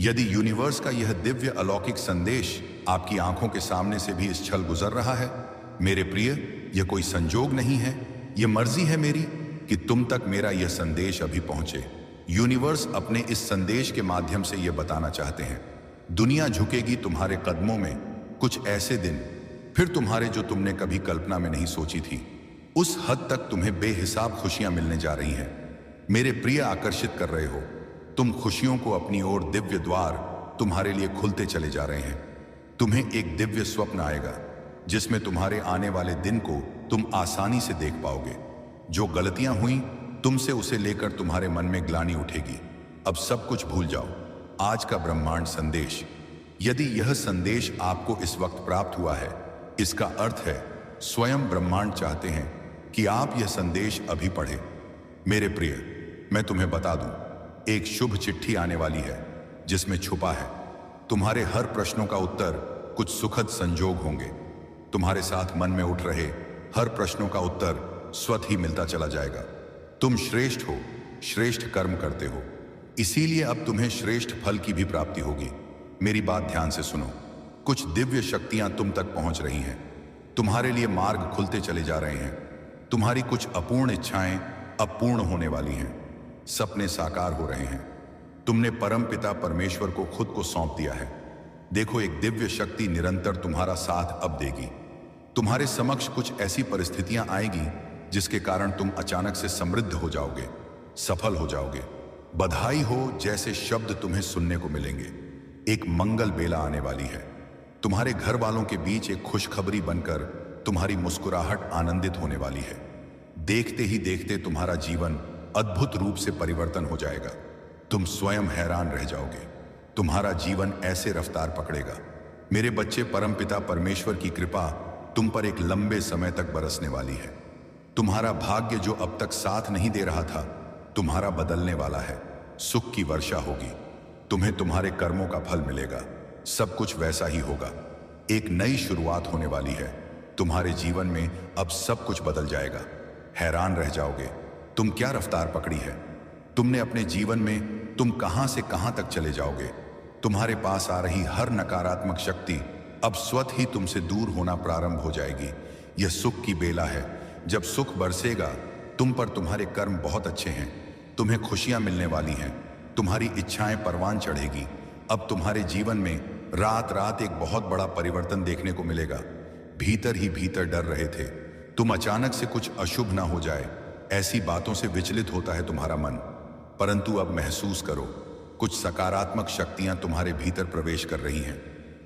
यदि यूनिवर्स का यह दिव्य अलौकिक संदेश आपकी आंखों के सामने से भी इस छल गुजर रहा है, मेरे प्रिय, यह कोई संजोग नहीं है, यह मर्जी है मेरी कि तुम तक मेरा यह संदेश अभी पहुंचे। यूनिवर्स अपने इस संदेश के माध्यम से यह बताना चाहते हैं, दुनिया झुकेगी तुम्हारे कदमों में। कुछ ऐसे दिन फिर तुम्हारे जो तुमने कभी कल्पना में नहीं सोची थी, उस हद तक तुम्हें बेहिसाब खुशियां मिलने जा रही हैं। मेरे प्रिय, आकर्षित कर रहे हो तुम खुशियों को अपनी ओर। दिव्य द्वार तुम्हारे लिए खुलते चले जा रहे हैं। तुम्हें एक दिव्य स्वप्न आएगा जिसमें तुम्हारे आने वाले दिन को तुम आसानी से देख पाओगे। जो गलतियां हुई तुमसे, उसे लेकर तुम्हारे मन में ग्लानि उठेगी। अब सब कुछ भूल जाओ। आज का ब्रह्मांड संदेश, यदि यह संदेश आपको इस वक्त प्राप्त हुआ है, इसका अर्थ है स्वयं ब्रह्मांड चाहते हैं कि आप यह संदेश अभी पढ़ें। मेरे प्रिय, मैं तुम्हें बता दूं, एक शुभ चिट्ठी आने वाली है जिसमें छुपा है तुम्हारे हर प्रश्नों का उत्तर। कुछ सुखद संजोग होंगे। तुम्हारे साथ मन में उठ रहे हर प्रश्नों का उत्तर स्वतः ही मिलता चला जाएगा। तुम श्रेष्ठ हो, श्रेष्ठ कर्म करते हो, इसीलिए अब तुम्हें श्रेष्ठ फल की भी प्राप्ति होगी। मेरी बात ध्यान से सुनो। कुछ दिव्य शक्तियां तुम तक पहुंच रही हैं। तुम्हारे लिए मार्ग खुलते चले जा रहे हैं। तुम्हारी कुछ अपूर्ण इच्छाएं अब पूर्ण होने वाली हैं। सपने साकार हो रहे हैं। तुमने परमपिता परमेश्वर को खुद को सौंप दिया है। देखो, एक दिव्य शक्ति निरंतर तुम्हारा साथ अब देगी। तुम्हारे समक्ष कुछ ऐसी परिस्थितियां आएगी जिसके कारण तुम अचानक से समृद्ध हो जाओगे, सफल हो जाओगे। बधाई हो जैसे शब्द तुम्हें सुनने को मिलेंगे। एक मंगल बेला आने वाली है। तुम्हारे घर वालों के बीच एक खुशखबरी बनकर तुम्हारी मुस्कुराहट आनंदित होने वाली है। देखते ही देखते तुम्हारा जीवन अद्भुत रूप से परिवर्तन हो जाएगा। तुम स्वयं हैरान रह जाओगे। तुम्हारा जीवन ऐसे रफ्तार पकड़ेगा। मेरे बच्चे, परमपिता परमेश्वर की कृपा तुम पर एक लंबे समय तक बरसने वाली है। तुम्हारा भाग्य जो अब तक साथ नहीं दे रहा था, तुम्हारा बदलने वाला है। सुख की वर्षा होगी। तुम्हें तुम्हारे कर्मों का फल मिलेगा। सब कुछ वैसा ही होगा। एक नई शुरुआत होने वाली है। तुम्हारे जीवन में अब सब कुछ बदल जाएगा। हैरान रह जाओगे, तुम क्या रफ्तार पकड़ी है। तुमने अपने जीवन में तुम कहां से कहां तक चले जाओगे। तुम्हारे पास आ रही हर नकारात्मक शक्ति अब स्वतः ही तुमसे दूर होना प्रारंभ हो जाएगी। यह सुख की बेला है। जब सुख बरसेगा तुम पर, तुम्हारे कर्म बहुत अच्छे हैं, तुम्हें खुशियां मिलने वाली हैं, तुम्हारी इच्छाएं परवान चढ़ेगी। अब तुम्हारे जीवन में रात रात एक बहुत बड़ा परिवर्तन देखने को मिलेगा। भीतर ही भीतर डर रहे थे तुम, अचानक से कुछ अशुभ ना हो जाए, ऐसी बातों से विचलित होता है तुम्हारा मन। परंतु अब महसूस करो, कुछ सकारात्मक शक्तियां तुम्हारे भीतर प्रवेश कर रही हैं,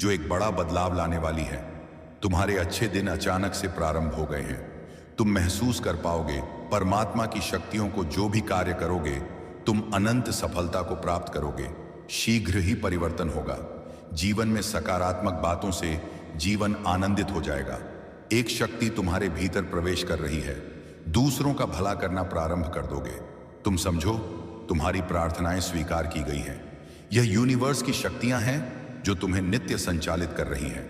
जो एक बड़ा बदलाव लाने वाली है। तुम्हारे अच्छे दिन अचानक से प्रारंभ हो गए हैं। तुम महसूस कर पाओगे परमात्मा की शक्तियों को। जो भी कार्य करोगे तुम अनंत सफलता को प्राप्त करोगे। शीघ्र ही परिवर्तन होगा। जीवन में सकारात्मक बातों से जीवन आनंदित हो जाएगा। एक शक्ति तुम्हारे भीतर प्रवेश कर रही है। दूसरों का भला करना प्रारंभ कर दोगे। तुम समझो, तुम्हारी प्रार्थनाएं स्वीकार की गई हैं। यह यूनिवर्स की शक्तियां हैं जो तुम्हें नित्य संचालित कर रही हैं।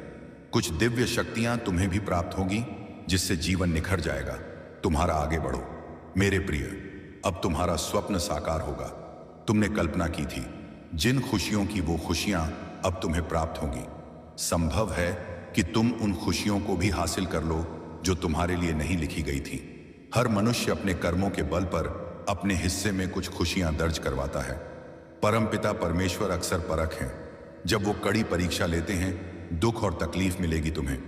कुछ दिव्य शक्तियां तुम्हें भी प्राप्त होगी जिससे जीवन निखर जाएगा। तुम्हारा आगे बढ़ो। मेरे प्रिय, अब तुम्हारा स्वप्न साकार होगा। तुमने कल्पना की थी जिन खुशियों की, वो खुशियां अब तुम्हें प्राप्त होंगी। संभव है कि तुम उन खुशियों को भी हासिल कर लो जो तुम्हारे लिए नहीं लिखी गई थी। हर मनुष्य अपने कर्मों के बल पर अपने हिस्से में कुछ खुशियां दर्ज करवाता है। परमपिता परमेश्वर अक्सर परख हैं। जब वो कड़ी परीक्षा लेते हैं, दुख और तकलीफ मिलेगी तुम्हें,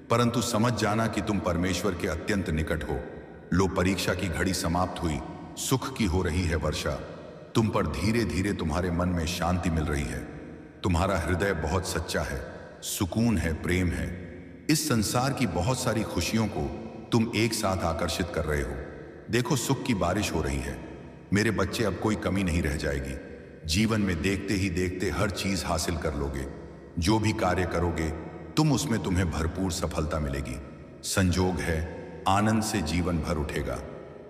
परंतु समझ जाना कि तुम परमेश्वर के अत्यंत निकट हो। लो, परीक्षा की घड़ी समाप्त हुई। सुख की हो रही है वर्षा। तुम पर धीरे धीरे तुम्हारे मन में शांति मिल रही है। तुम्हारा हृदय बहुत सच्चा है, सुकून है, प्रेम है। इस संसार की बहुत सारी खुशियों को तुम एक साथ आकर्षित कर रहे हो। देखो, सुख की बारिश हो रही है। मेरे बच्चे, अब कोई कमी नहीं रह जाएगी। जीवन में देखते ही देखते हर चीज हासिल कर लोगे। जो भी कार्य करोगे तुम, उसमें तुम्हें भरपूर सफलता मिलेगी। संजोग है, आनंद से जीवन भर उठेगा।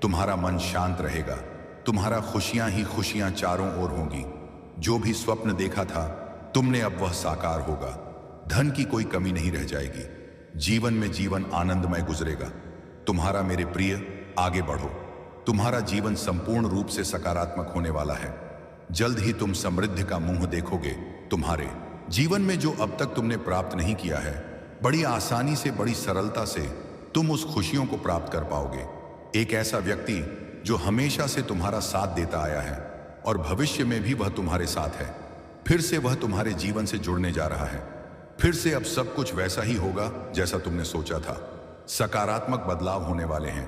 तुम्हारा मन शांत रहेगा। तुम्हारा खुशियां ही खुशियां चारों ओर होंगी। जो भी स्वप्न देखा था तुमने, अब वह साकार होगा। धन की कोई कमी नहीं रह जाएगी। जीवन में जीवन आनंदमय गुजरेगा। तुम्हारा, मेरे प्रिय, आगे बढ़ो। तुम्हारा जीवन संपूर्ण रूप से सकारात्मक होने वाला है। जल्द ही तुम समृद्धि का मुंह देखोगे। तुम्हारे जीवन में जो अब तक तुमने प्राप्त नहीं किया है, बड़ी आसानी से, बड़ी सरलता से तुम उस खुशियों को प्राप्त कर पाओगे। एक ऐसा व्यक्ति जो हमेशा से तुम्हारा साथ देता आया है और भविष्य में भी वह तुम्हारे साथ है, फिर से वह तुम्हारे जीवन से जुड़ने जा रहा है। फिर से अब सब कुछ वैसा ही होगा जैसा तुमने सोचा था। सकारात्मक बदलाव होने वाले हैं,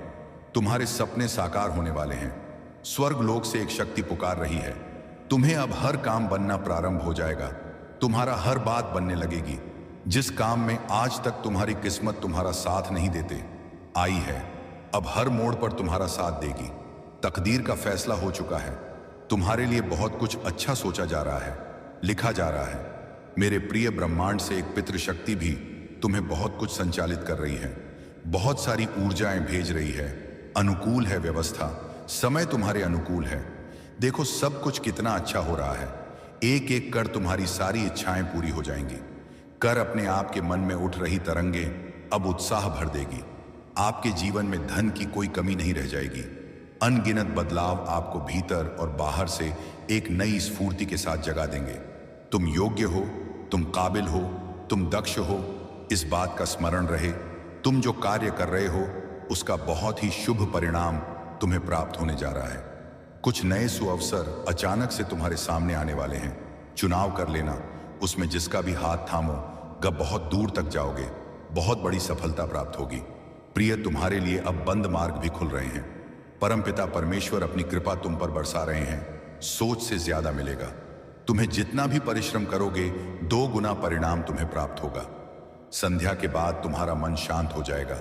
तुम्हारे सपने साकार होने वाले हैं। स्वर्ग लोक से एक शक्ति पुकार रही है। तुम्हें अब हर काम बनना प्रारंभ हो जाएगा। तुम्हारा हर बात बनने लगेगी। जिस काम में आज तक तुम्हारी किस्मत तुम्हारा साथ नहीं देते आई है, अब हर मोड़ पर तुम्हारा साथ देगी। तकदीर का फैसला हो चुका है। तुम्हारे लिए बहुत कुछ अच्छा सोचा जा रहा है, लिखा जा रहा है। मेरे प्रिय ब्रह्मांड से एक पितृशक्ति भी तुम्हें बहुत कुछ संचालित कर रही है, बहुत सारी ऊर्जाएं भेज रही है। अनुकूल है व्यवस्था, समय तुम्हारे अनुकूल है। देखो सब कुछ कितना अच्छा हो रहा है। एक एक कर तुम्हारी सारी इच्छाएं पूरी हो जाएंगी। कर अपने आप के मन में उठ रही तरंगे अब उत्साह भर देगी। आपके जीवन में धन की कोई कमी नहीं रह जाएगी। अनगिनत बदलाव आपको भीतर और बाहर से एक नई स्फूर्ति के साथ जगा देंगे। तुम योग्य हो, तुम काबिल हो, तुम दक्ष हो। इस बात का स्मरण रहे, तुम जो कार्य कर रहे हो उसका बहुत ही शुभ परिणाम तुम्हें प्राप्त होने जा रहा है। कुछ नए सुअवसर अचानक से तुम्हारे सामने आने वाले हैं। चुनाव कर लेना, उसमें जिसका भी हाथ थामो गब बहुत दूर तक जाओगे, बहुत बड़ी सफलता प्राप्त होगी। प्रिय, तुम्हारे लिए अब बंद मार्ग भी खुल रहे हैं। परमपिता परमेश्वर अपनी कृपा तुम पर बरसा रहे हैं। सोच से ज्यादा मिलेगा। तुम्हें जितना भी परिश्रम करोगे 2 गुना परिणाम तुम्हें प्राप्त होगा। संध्या के बाद तुम्हारा मन शांत हो जाएगा।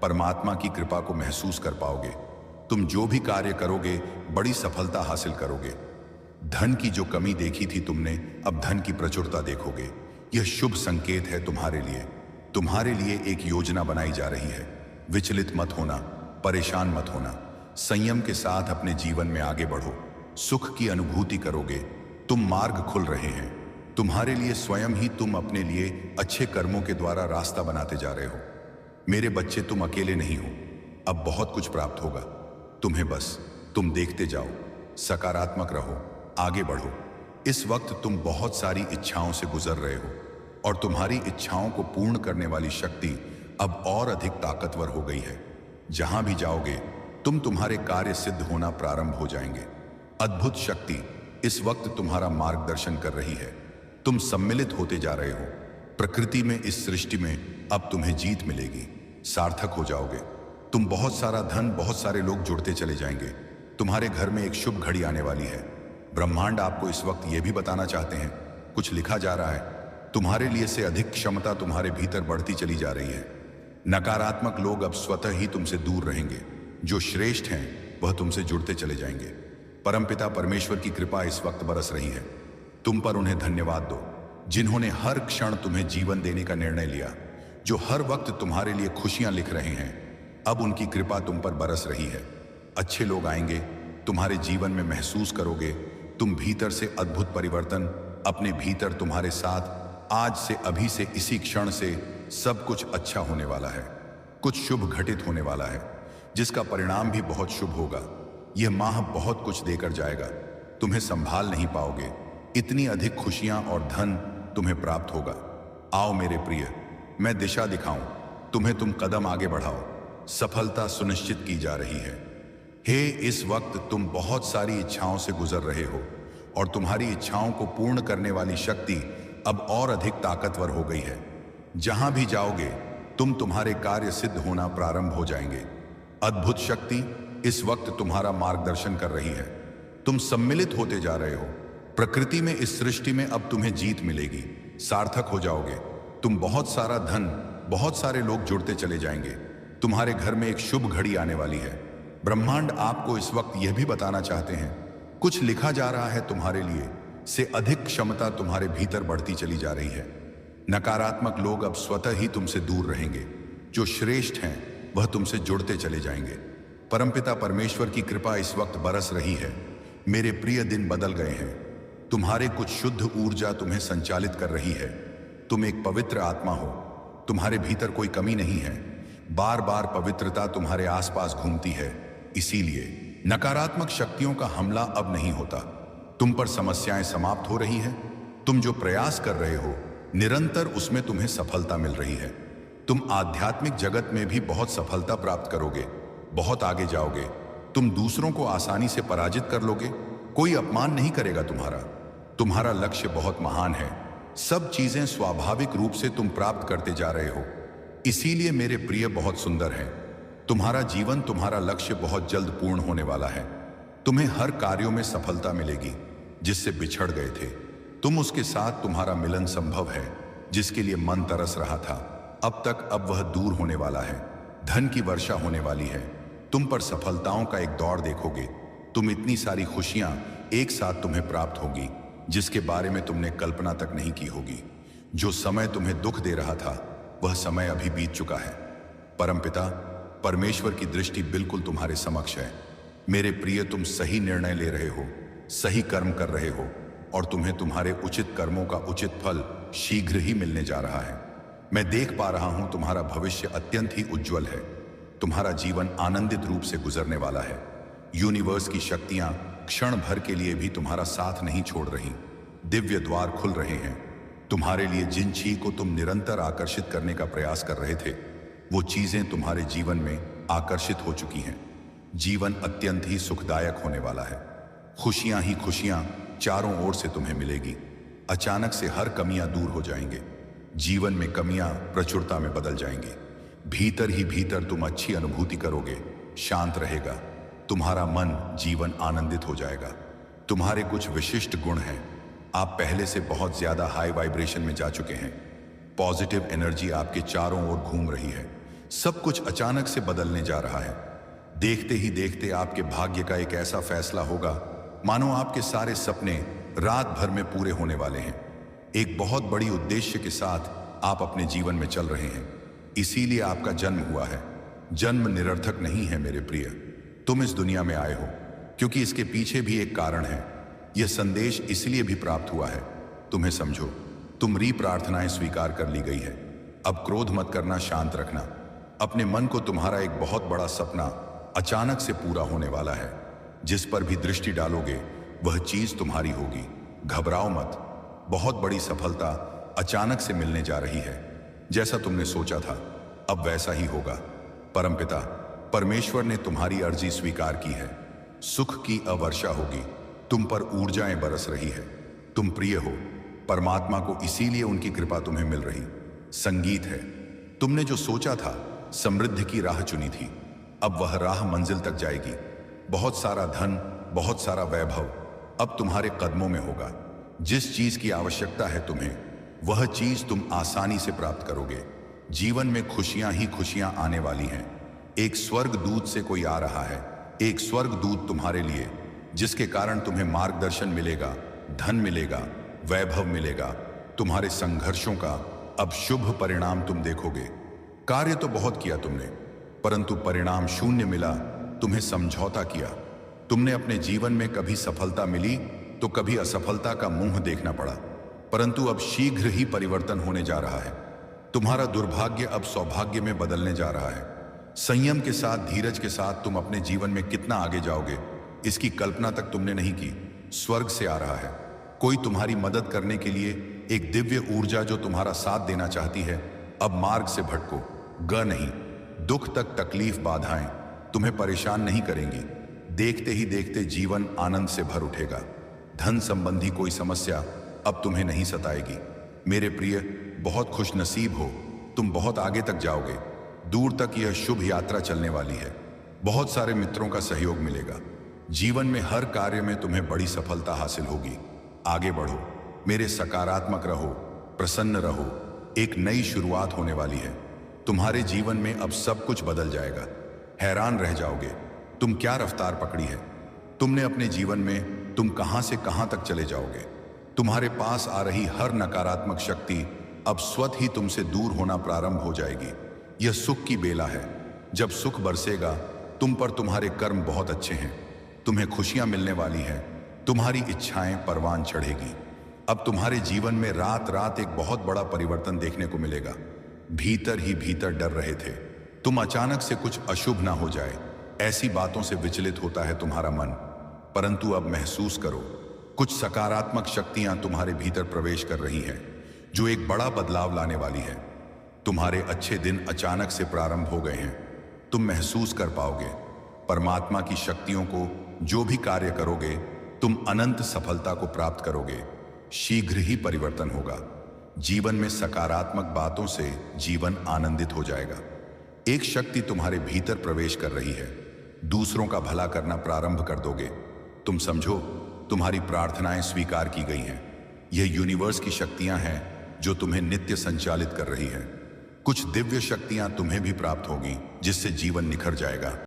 परमात्मा की कृपा को महसूस कर पाओगे। तुम जो भी कार्य करोगे बड़ी सफलता हासिल करोगे। धन की जो कमी देखी थी तुमने, अब धन की प्रचुरता देखोगे। यह शुभ संकेत है तुम्हारे लिए। तुम्हारे लिए एक योजना बनाई जा रही है। विचलित मत होना, परेशान मत होना। संयम के साथ अपने जीवन में आगे बढ़ो। सुख की अनुभूति करोगे। तुम मार्ग खुल रहे हैं। तुम्हारे लिए स्वयं ही तुम अपने लिए अच्छे कर्मों के द्वारा रास्ता बनाते जा रहे हो। मेरे बच्चे, तुम अकेले नहीं हो। अब बहुत कुछ प्राप्त होगा तुम्हें। बस तुम देखते जाओ, सकारात्मक रहो, आगे बढ़ो। इस वक्त तुम बहुत सारी इच्छाओं से गुजर रहे हो और तुम्हारी इच्छाओं को पूर्ण करने वाली शक्ति अब और अधिक ताकतवर हो गई है। जहां भी जाओगे तुम तुम्हारे कार्य सिद्ध होना प्रारंभ हो जाएंगे। अद्भुत शक्ति इस वक्त तुम्हारा मार्गदर्शन कर रही है। तुम सम्मिलित होते जा रहे हो। प्रकृति में, इस सृष्टि में अब तुम्हें जीत मिलेगी। सार्थक हो जाओगे। तुम बहुत सारा धन, बहुत सारे लोग जुड़ते चले जाएंगे। तुम्हारे घर में एक शुभ घड़ी आने वाली है। ब्रह्मांड आपको इस वक्त यह भी बताना चाहते हैं, कुछ लिखा जा रहा है। तुम्हारे लिए से अधिक क्षमता तुम्हारे भीतर बढ़ती चली जा रही है। नकारात्मक लोग अब स्वतः ही तुमसे दूर रहेंगे। जो श्रेष्ठ हैं वह तुमसे जुड़ते चले जाएंगे। परमपिता परमेश्वर की कृपा इस वक्त बरस रही है। तुम पर उन्हें धन्यवाद दो, जिन्होंने हर क्षण तुम्हें जीवन देने का निर्णय लिया, जो हर वक्त तुम्हारे लिए खुशियां लिख रहे हैं। अब उनकी कृपा तुम पर बरस रही है। अच्छे लोग आएंगे, तुम्हारे जीवन में महसूस करोगे तुम भीतर से अद्भुत परिवर्तन। अपने भीतर तुम्हारे साथ आज से, अभी से, इसी क्षण से सब कुछ अच्छा होने वाला है। कुछ शुभ घटित होने वाला है, जिसका परिणाम भी बहुत शुभ होगा। यह माह बहुत कुछ देकर जाएगा। तुम्हें संभाल नहीं पाओगे। इतनी अधिक खुशियां और धन तुम्हें प्राप्त होगा। आओ मेरे प्रिय, मैं दिशा दिखाऊं तुम्हें। तुम कदम आगे बढ़ाओ। सफलता सुनिश्चित की जा रही है। हे, इस वक्त तुम बहुत सारी इच्छाओं से गुजर रहे हो और तुम्हारी इच्छाओं को पूर्ण करने वाली शक्ति अब और अधिक ताकतवर हो गई है। जहां भी जाओगे तुम तुम्हारे कार्य सिद्ध होना प्रारंभ हो जाएंगे। अद्भुत शक्ति इस वक्त तुम्हारा मार्गदर्शन कर रही है। तुम सम्मिलित होते जा रहे हो। प्रकृति में, इस सृष्टि में अब तुम्हें जीत मिलेगी। सार्थक हो जाओगे। तुम बहुत सारा धन, बहुत सारे लोग जुड़ते चले जाएंगे। तुम्हारे घर में एक शुभ घड़ी आने वाली है। ब्रह्मांड आपको इस वक्त यह भी बताना चाहते हैं, कुछ लिखा जा रहा है तुम्हारे लिए से अधिक क्षमता तुम्हारे भीतर बढ़ती चली जा रही है। नकारात्मक लोग अब स्वतः ही तुमसे दूर रहेंगे। जो श्रेष्ठ हैं वह तुमसे जुड़ते चले जाएंगे। परमपिता परमेश्वर की कृपा इस वक्त बरस रही है। मेरे प्रिय, दिन बदल गए हैं। तुम्हारे कुछ शुद्ध ऊर्जा तुम्हें संचालित कर रही है। तुम एक पवित्र आत्मा हो। तुम्हारे भीतर कोई कमी नहीं है। बार बार पवित्रता तुम्हारे आसपास घूमती है। इसीलिए नकारात्मक शक्तियों का हमला अब नहीं होता। तुम पर समस्याएं समाप्त हो रही हैं। तुम जो प्रयास कर रहे हो निरंतर उसमें तुम्हें सफलता मिल रही है। तुम आध्यात्मिक जगत में भी बहुत सफलता प्राप्त करोगे, बहुत आगे जाओगे। तुम दूसरों को आसानी से पराजित कर लोगे, कोई अपमान नहीं करेगा तुम्हारा। तुम्हारा लक्ष्य बहुत महान है, सब चीजें स्वाभाविक रूप से तुम प्राप्त करते जा रहे हो। इसीलिए मेरे प्रिय बहुत सुंदर है। तुम्हारा जीवन, तुम्हारा लक्ष्य बहुत जल्द पूर्ण होने वाला है। तुम्हें हर कार्यों में सफलता मिलेगी। जिससे बिछड़ गए थे तुम, उसके साथ तुम्हारा मिलन संभव है। जिसके लिए मन तरस रहा था अब तक, अब वह दूर होने वाला है। धन की वर्षा होने वाली है। तुम पर सफलताओं का एक दौर देखोगे। तुम इतनी सारी खुशियां एक साथ तुम्हें प्राप्त होगी जिसके बारे में तुमने कल्पना तक नहीं की होगी। जो समय तुम्हें दुख दे रहा था वह समय अभी बीत चुका है। परमपिता परमेश्वर की दृष्टि बिल्कुल तुम्हारे समक्ष है। मेरे प्रिय, तुम सही निर्णय ले रहे हो, सही कर्म कर रहे हो और तुम्हें तुम्हारे उचित कर्मों का उचित फल शीघ्र ही मिलने जा रहा है। मैं देख पा रहा हूं तुम्हारा भविष्य अत्यंत ही उज्जवल है। तुम्हारा जीवन आनंदित रूप से गुजरने वाला है। यूनिवर्स की शक्तियां क्षण भर के लिए भी तुम्हारा साथ नहीं छोड़ रही। दिव्य द्वार खुल रहे हैं। तुम्हारे लिए जिन चीज को तुम निरंतर आकर्षित करने का प्रयास कर रहे थे वो चीजें तुम्हारे जीवन में आकर्षित हो चुकी हैं। जीवन अत्यंत ही सुखदायक होने वाला है। खुशियां ही खुशियां चारों ओर से तुम्हें मिलेगी। अचानक से हर कमियां दूर हो जाएंगे। जीवन में कमियां प्रचुरता में बदल जाएंगी। भीतर ही भीतर तुम अच्छी अनुभूति करोगे। शांत रहेगा तुम्हारा मन, जीवन आनंदित हो जाएगा। तुम्हारे कुछ विशिष्ट गुण हैं। आप पहले से बहुत ज्यादा हाई वाइब्रेशन में जा चुके हैं। पॉजिटिव एनर्जी आपके चारों ओर घूम रही है। सब कुछ अचानक से बदलने जा रहा है। देखते ही देखते आपके भाग्य का एक ऐसा फैसला होगा मानो आपके सारे सपने रात भर में पूरे होने वाले हैं। एक बहुत बड़ी उद्देश्य के साथ आप अपने जीवन में चल रहे हैं। इसीलिए आपका जन्म हुआ है। जन्म निरर्थक नहीं है मेरे प्रिय। तुम इस दुनिया में आए हो क्योंकि इसके पीछे भी एक कारण है। यह संदेश इसलिए भी प्राप्त हुआ है। तुम्हें समझो, तुम्हारी प्रार्थनाएं स्वीकार कर ली गई है। अब क्रोध मत करना, शांत रखना। अपने मन को, तुम्हारा एक बहुत बड़ा सपना अचानक से पूरा होने वाला है। जिस पर भी दृष्टि डालोगे वह चीज तुम्हारी होगी। घबराओ मत। बहुत बड़ी सफलता अचानक से मिलने जा रही है। जैसा तुमने सोचा था अब वैसा ही होगा। परमपिता परमेश्वर ने तुम्हारी अर्जी स्वीकार की है। सुख की अवर्षा होगी। तुम पर ऊर्जाएं बरस रही है। तुम प्रिय हो परमात्मा को, इसीलिए उनकी कृपा तुम्हें मिल रही। संगीत है। तुमने जो सोचा था, समृद्धि की राह चुनी थी, अब वह राह मंजिल तक जाएगी। बहुत सारा धन, बहुत सारा वैभव अब तुम्हारे कदमों में होगा। जिस चीज की आवश्यकता है तुम्हें, वह चीज तुम आसानी से प्राप्त करोगे। जीवन में खुशियां ही खुशियां आने वाली हैं। एक स्वर्ग दूत से कोई आ रहा है, एक स्वर्ग दूत तुम्हारे लिए, जिसके कारण तुम्हें मार्गदर्शन मिलेगा, धन मिलेगा, वैभव मिलेगा। तुम्हारे संघर्षों का अब शुभ परिणाम तुम देखोगे। कार्य तो बहुत किया तुमने, परंतु परिणाम शून्य मिला। तुम्हें समझौता किया। तुमने अपने जीवन में कभी सफलता मिली तो कभी असफलता का मुंह देखना पड़ा, परंतु अब शीघ्र ही परिवर्तन होने जा रहा है। तुम्हारा दुर्भाग्य अब सौभाग्य में बदलने जा रहा है। संयम के साथ, धीरज के साथ तुम अपने जीवन में कितना आगे जाओगे, इसकी कल्पना तक तुमने नहीं की। स्वर्ग से आ रहा है कोई तुम्हारी मदद करने के लिए, एक दिव्य ऊर्जा जो तुम्हारा साथ देना चाहती है। अब मार्ग से भटको ग नहीं। दुख तक, तकलीफ, बाधाएं तुम्हें परेशान नहीं करेंगी। देखते ही देखते जीवन आनंद से भर उठेगा। धन संबंधी कोई समस्या अब तुम्हें नहीं सताएगी। मेरे प्रिय, बहुत खुश नसीब हो। तुम बहुत आगे तक जाओगे। दूर तक यह शुभ यात्रा चलने वाली है। बहुत सारे मित्रों का सहयोग मिलेगा। जीवन में हर कार्य में तुम्हें बड़ी सफलता हासिल होगी। आगे बढ़ो मेरे, सकारात्मक रहो, प्रसन्न रहो। एक नई शुरुआत होने वाली है। तुम्हारे जीवन में अब सब कुछ बदल जाएगा। हैरान रह जाओगे तुम क्या रफ्तार पकड़ी है। तुमने अपने जीवन में तुम कहां से कहां तक चले जाओगे। तुम्हारे पास आ रही हर नकारात्मक शक्ति अब स्वतः ही तुमसे दूर होना प्रारंभ हो जाएगी। यह सुख की बेला है। जब सुख बरसेगा तुम पर, तुम्हारे कर्म बहुत अच्छे हैं, तुम्हें खुशियां मिलने वाली हैं, तुम्हारी इच्छाएं परवान चढ़ेगी। अब तुम्हारे जीवन में रात रात एक बहुत बड़ा परिवर्तन देखने को मिलेगा। भीतर ही भीतर डर रहे थे तुम, अचानक से कुछ अशुभ ना हो जाए, ऐसी बातों से विचलित होता है तुम्हारा मन, परंतु अब महसूस करो कुछ सकारात्मक शक्तियां तुम्हारे भीतर प्रवेश कर रही हैं, जो एक बड़ा बदलाव लाने वाली है। तुम्हारे अच्छे दिन अचानक से प्रारंभ हो गए हैं। तुम महसूस कर पाओगे परमात्मा की शक्तियों को। जो भी कार्य करोगे, तुम अनंत सफलता को प्राप्त करोगे। शीघ्र ही परिवर्तन होगा। जीवन में सकारात्मक बातों से जीवन आनंदित हो जाएगा। एक शक्ति तुम्हारे भीतर प्रवेश कर रही है। दूसरों का भला करना प्रारंभ कर दोगे। तुम समझो, तुम्हारी प्रार्थनाएं स्वीकार की गई हैं। यह यूनिवर्स की शक्तियां हैं जो तुम्हें नित्य संचालित कर रही हैं। कुछ दिव्य शक्तियां तुम्हें भी प्राप्त होगी, जिससे जीवन निखर जाएगा।